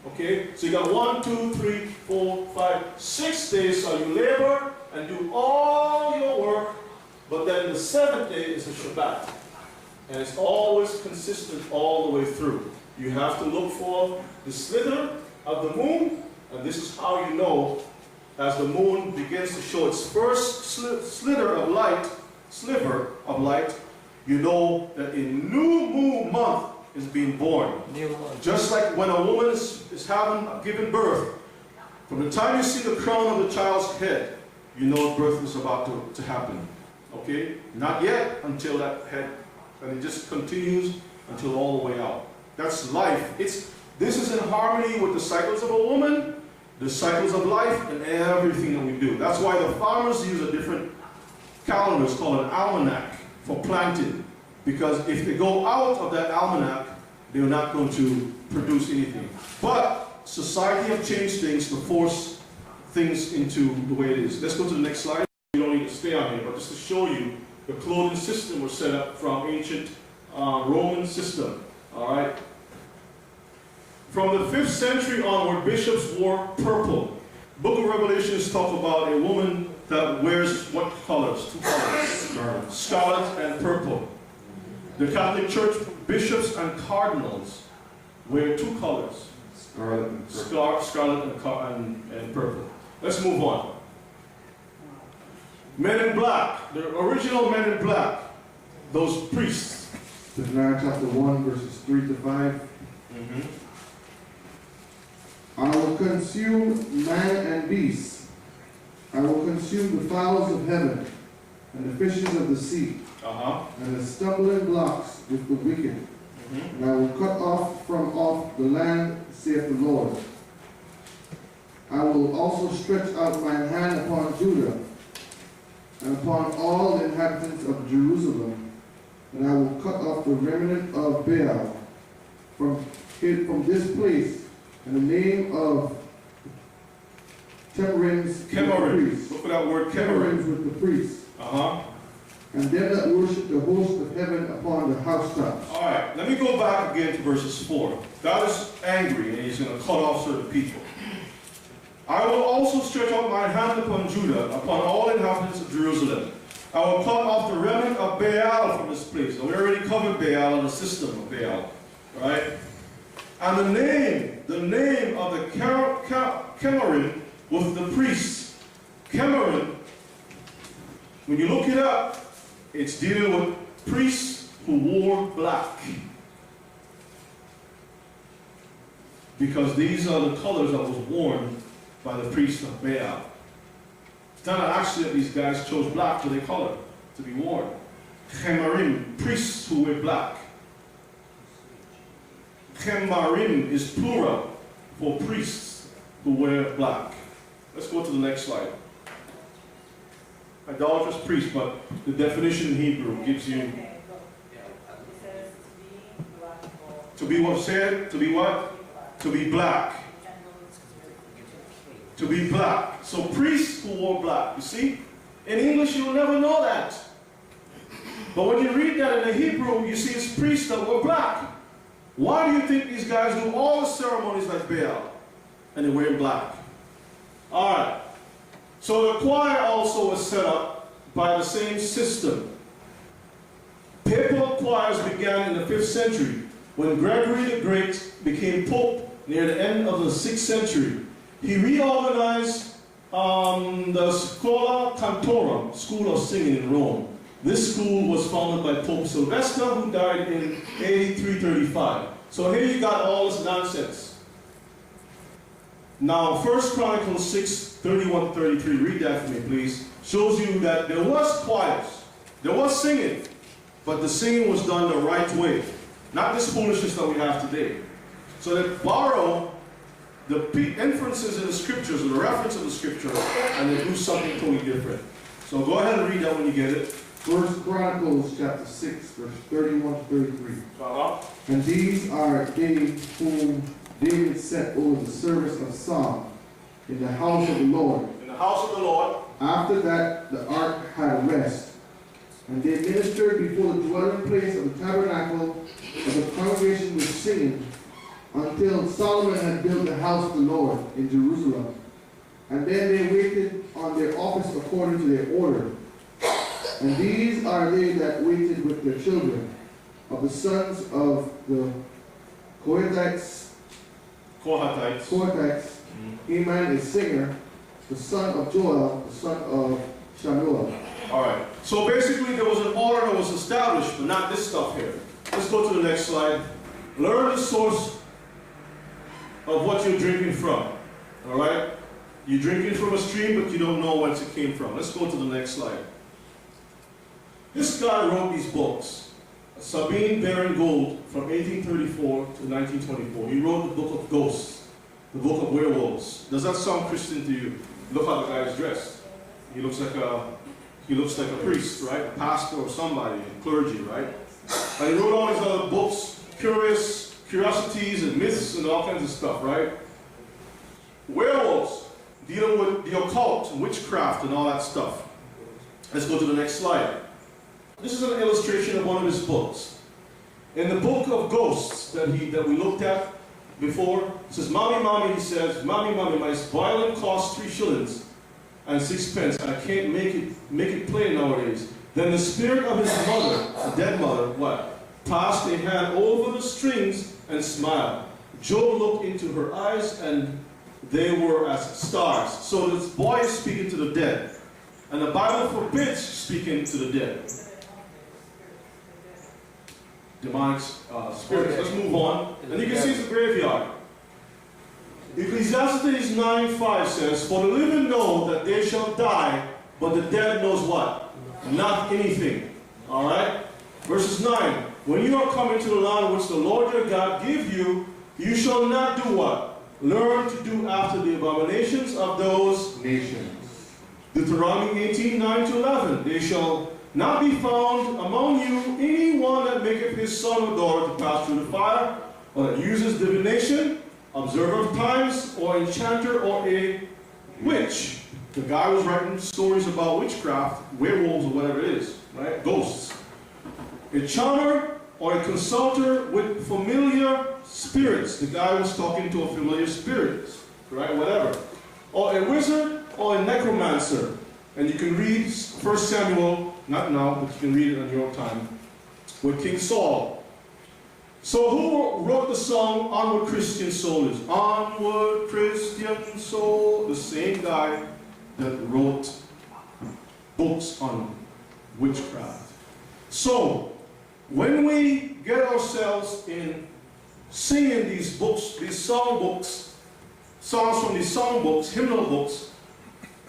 Okay? So you got 1, 2, 3, 4, 5, 6 days, so you labor and do all your work, but then the seventh day is a Shabbat. And it's always consistent all the way through. You have to look for the slither of the moon, and this is how you know as the moon begins to show its first sliver of light, you know that a new moon month is being born. Just like when a woman is giving birth, from the time you see the crown of the child's head, you know birth is about to happen. Okay? Not yet until that head, and it just continues until all the way out. That's life. This is in harmony with the cycles of a woman, the cycles of life, and everything that we do. That's why the farmers use a different calendar. It's called an almanac for planting. Because if they go out of that almanac, they're not going to produce anything. But society have changed things to force things into the way it is. Let's go to the next slide. You don't need to stay on here, but just to show you the clothing system was set up from ancient Roman system. All right. From the 5th century onward, bishops wore purple. Book of Revelations talk about a woman that wears what colors? 2 colors. Scarlet and purple. The Catholic Church bishops and cardinals wear 2 colors. Scarlet and purple. Let's move on. Men in black. The original men in black. Those priests. Zechariah chapter 1, verses 3 to 5. I will consume man and beast. I will consume the fowls of heaven, and the fishes of the sea, and the stumbling blocks with the wicked. And I will cut off from off the land, saith the Lord. I will also stretch out my hand upon Judah, and upon all the inhabitants of Jerusalem, and I will cut off the remnant of Baal from this place, in the name of Chemarims with the priests. Look for that word, Chemarims with the priests. And them that worship the host of heaven upon the housetops. All right, let me go back again to verses 4. God is angry and he's going to cut off certain people. I will also stretch out my hand upon Judah, upon all inhabitants of Jerusalem. I will cut off the remnant of Baal from this place. Now, we already covered Baal and the system of Baal, right? And the name of the Chemarim was the priests. Chemarim, when you look it up, It's dealing with priests who wore black. Because these are the colors that was worn by the priests of Baal. It's not an accident these guys chose black for their color to be worn. Chemarim, priests who wear black. Chemarim is plural for priests who wear black. Let's go to the next slide. Idolatrous priest, but the definition in Hebrew gives you Okay, look. It says to be black or to be what said? To be what? To be black. To be black. So priests who wore black. You see? In English you'll never know that. But when you read that in the Hebrew, you see it's priests that were black. Why do you think these guys do all the ceremonies like Baal? And they wear black. Alright. So the choir also was set up by the same system. Papal choirs began in the 5th century when Gregory the Great became pope near the end of the 6th century. He reorganized the Schola Cantorum, school of singing in Rome. This school was founded by Pope Sylvester, who died in AD 335. So here you got all this nonsense. Now, 1 Chronicles 6, 31, 33, read that for me, please. Shows you that there was choirs, there was singing, but the singing was done the right way. Not this foolishness that we have today. So they borrow the inferences in the scriptures, or the reference of the scripture, and they do something totally different. So go ahead and read that when you get it. 1 Chronicles chapter 6, verse 31 to 33. And these are they whom David set over the service of song in the house of the Lord. In the house of the Lord. After that the ark had a rest, and they ministered before the dwelling place of the tabernacle, and the congregation was singing, until Solomon had built the house of the Lord in Jerusalem. And then they waited on their office according to their order. And these are they that waited with their children, of the sons of the Kohathites. Heman is singer, the son of Joel, the son of Shamuel. Alright, so basically there was an order that was established, but not this stuff here. Let's go to the next slide. Learn the source of what you're drinking from. Alright? You're drinking from a stream, but you don't know whence it came from. Let's go to the next slide. This guy wrote these books. Sabine Baron Gould from 1834 to 1924. He wrote the Book of Ghosts, the Book of Werewolves. Does that sound Christian to you? Look how the guy is dressed. He looks like a priest, right? A pastor or somebody, a clergy, right? And he wrote all these other books, curiosities and myths and all kinds of stuff, right? Werewolves, dealing with the occult and witchcraft and all that stuff. Let's go to the next slide. This is an illustration of one of his books. In the Book of Ghosts that we looked at before, it says, Mommy, he says, Mommy, my violin costs 3 shillings and 6 pence, and I can't make it play nowadays. Then the spirit of his mother, a dead mother, what? Passed a hand over the strings and smiled. Job looked into her eyes, and they were as stars. So this boy is speaking to the dead. And the Bible forbids speaking to the dead. Demonic spirits. Let's move on. And you can see it's a graveyard. Ecclesiastes 9:5 says, For the living know that they shall die, but the dead knows what? Not anything. Alright? Verses 9. When you are coming to the land which the Lord your God give you, you shall not do what? Learn to do after the abominations of those nations. Deuteronomy 18:9-11. They shall not be found among you any one that maketh his son or daughter to pass through the fire, or that uses divination, observer of times, or enchanter, or a witch. The guy was writing stories about witchcraft, werewolves, or whatever it is, right? Ghosts. A charmer or a consulter with familiar spirits. The guy was talking to a familiar spirit, right? Whatever. Or a wizard or a necromancer. And you can read 1 Samuel, not now, but you can read it on your time, with King Saul. So who wrote the song Onward Christian Soul is? Onward Christian Soul. The same guy that wrote books on witchcraft. So, when we get ourselves in singing these books, these song books, songs from these song books, hymnal books,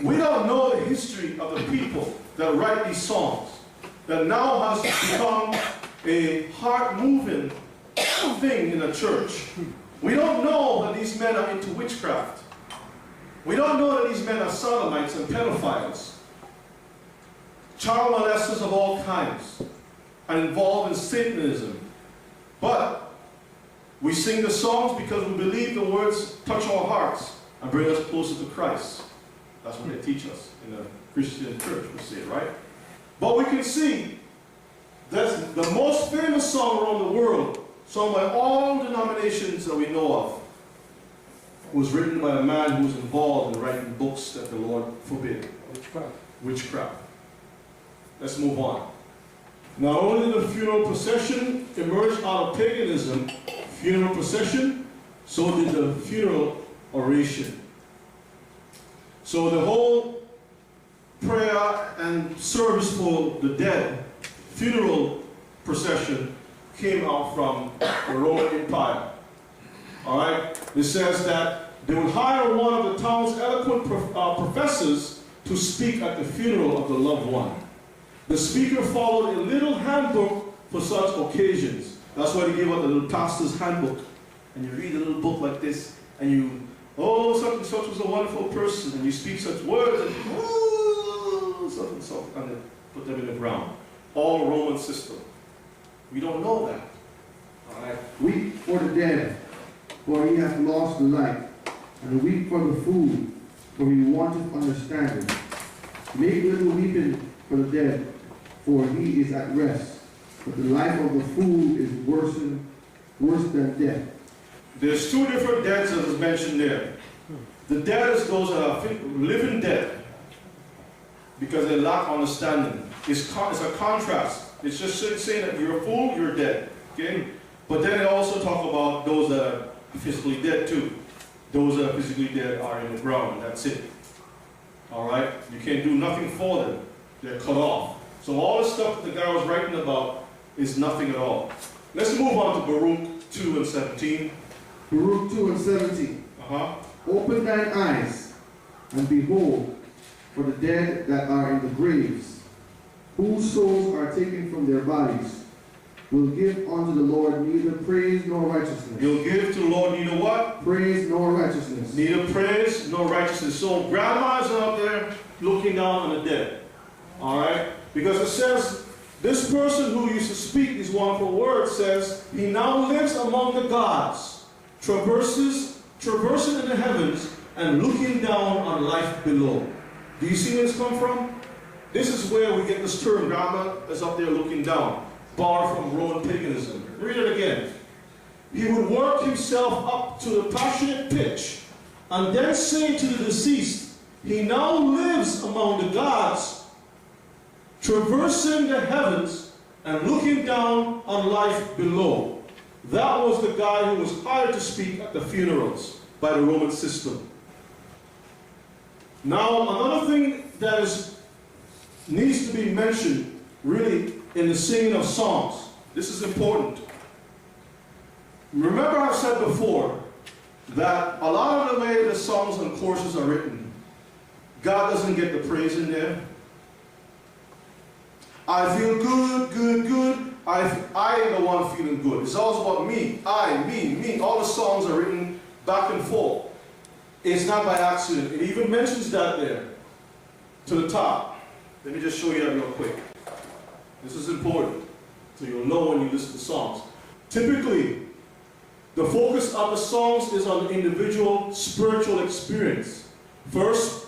we don't know the history of the people that write these songs, that now has become a heart-moving thing in the church. We don't know that these men are into witchcraft. We don't know that these men are sodomites and pedophiles, child molesters of all kinds, and involved in Satanism. But we sing the songs because we believe the words touch our hearts and bring us closer to Christ. That's what they teach us in a Christian church, we say, right? But we can see that the most famous song around the world, sung by all denominations that we know of, was written by a man who was involved in writing books that the Lord forbid. Witchcraft. Witchcraft. Let's move on. Not only did the funeral procession emerge out of paganism, funeral procession, so did the funeral oration. So the whole prayer and service for the dead, funeral procession, came out from the Roman Empire. All right? It says that they would hire one of the town's eloquent professors to speak at the funeral of the loved one. The speaker followed a little handbook for such occasions. That's why they give out the little pastor's handbook. And you read a little book like this, and you, oh, such and such was a wonderful person, and you speak such words, and oh, such and such, and then put them in the ground. All Roman system. We don't know that. All right? Weep for the dead, for he hath lost the life, and weep for the fool, for he wanteth understanding. Make little weeping for the dead, for he is at rest, but the life of the fool is worse than death. There's two different deaths that is mentioned there. The dead is those that are living dead because they lack understanding. It's a contrast. It's just saying that you're a fool, you're dead. Okay? But then it also talk about those that are physically dead too. Those that are physically dead are in the ground. That's it. All right? You can't do nothing for them. They're cut off. So all the stuff that the guy was writing about is nothing at all. Let's move on to Baruch 2 and 17. Baruch 2 and 17. Open thine eyes, and behold, for the dead that are in the graves, whose souls are taken from their bodies, will give unto the Lord neither praise nor righteousness. You'll give to the Lord neither what? Praise nor righteousness. Neither praise nor righteousness. So grandma's out there looking down on the dead. All right? Because it says, this person who used to speak these wonderful words says, he now lives among the gods, traversing in the heavens and looking down on life below. Do you see where this come from? This is where we get this term, grandma is up there looking down, borrowed from Roman paganism. Read it again. He would work himself up to the passionate pitch and then say to the deceased, he now lives among the gods, traversing the heavens and looking down on life below. That was the guy who was hired to speak at the funerals by the Roman system. Now, another thing that needs to be mentioned, really, in the singing of songs. This is important. Remember I've said before that a lot of the way the songs and choruses are written, God doesn't get the praise in there. I feel good, good, good. I am the one feeling good. It's always about me, I, me. All the songs are written back and forth. It's not by accident. It even mentions that there to the top. Let me just show you that real quick. This is important, so you'll know when you listen to songs. Typically, the focus of the songs is on the individual spiritual experience. First,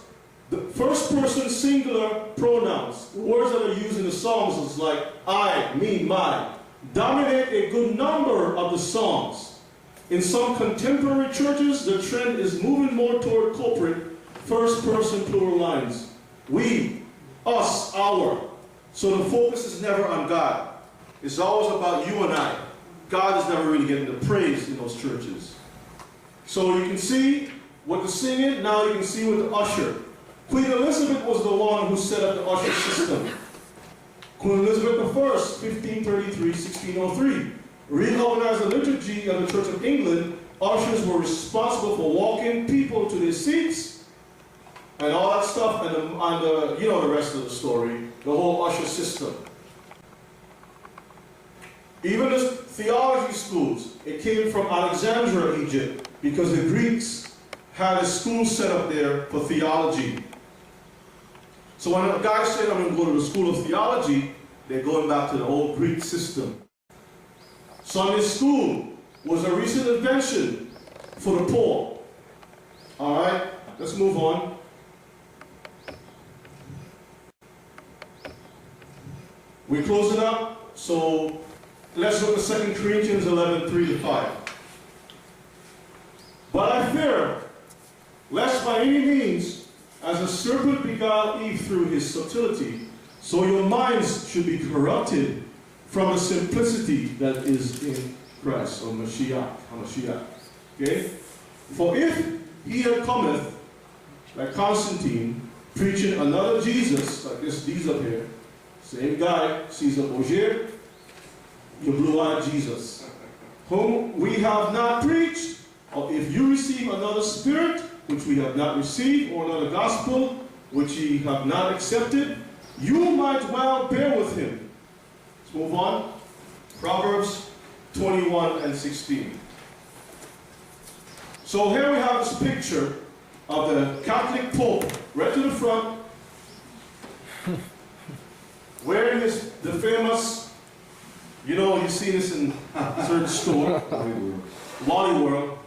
the first person singular pronouns, the words that are used in the songs is like I, me, my, dominate a good number of the songs. In some contemporary churches, the trend is moving more toward corporate first person plural lines. We, us, our. So the focus is never on God. It's always about you and I. God is never really getting the praise in those churches. So you can see with the singing, now you can see with the usher. Queen Elizabeth was the one who set up the usher system. Queen Elizabeth I, 1533-1603, reorganized the liturgy of the Church of England. Ushers were responsible for walking people to their seats and all that stuff, and you know the rest of the story, the whole usher system. Even the theology schools, it came from Alexandria, Egypt, because the Greeks had a school set up there for theology. So when a guy said, I'm going to go to the school of theology, they're going back to the old Greek system. Sunday school was a recent invention for the poor. All right, let's move on. We're closing up, so let's look at 2 Corinthians 11, 3-5. But I fear, lest by any means, as a serpent beguiled Eve through his subtlety, so your minds should be corrupted from the simplicity that is in Christ, or Mashiach. Okay? For if he had cometh, like Constantine, preaching another Jesus, like these up here, same guy, Caesar Borgia, your blue-eyed Jesus, whom we have not preached, or if you receive another spirit, which we have not received, or another gospel, which ye have not accepted, you might well bear with him. Let's move on. Proverbs 21:16. So here we have this picture of the Catholic Pope, right to the front, wearing the famous, you know, you see this in a certain store, Wally World,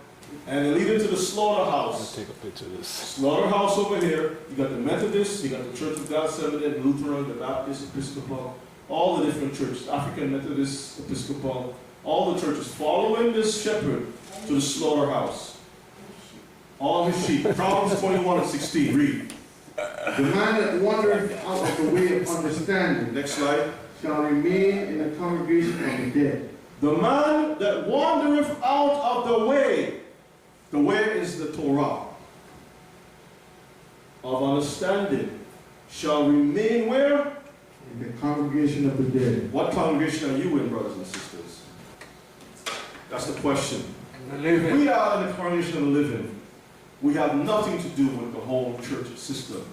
and they lead into the slaughterhouse. Take a picture of this. Slaughterhouse over here. You got the Methodists, you got the Church of God Seventh-day, Lutheran, the Baptist, Episcopal, all the different churches, African Methodist, Episcopal, all the churches following this shepherd to the slaughterhouse. All his sheep. Proverbs 21:16. Read. The man that wandereth out of the way of understanding, Next slide. shall remain in the congregation of the dead. The man that wandereth out of the way is the Torah, of understanding, shall remain where? In the congregation of the dead. What congregation are you in, brothers and sisters? That's the question. The living. We are in the congregation of the living. We have nothing to do with the whole church system.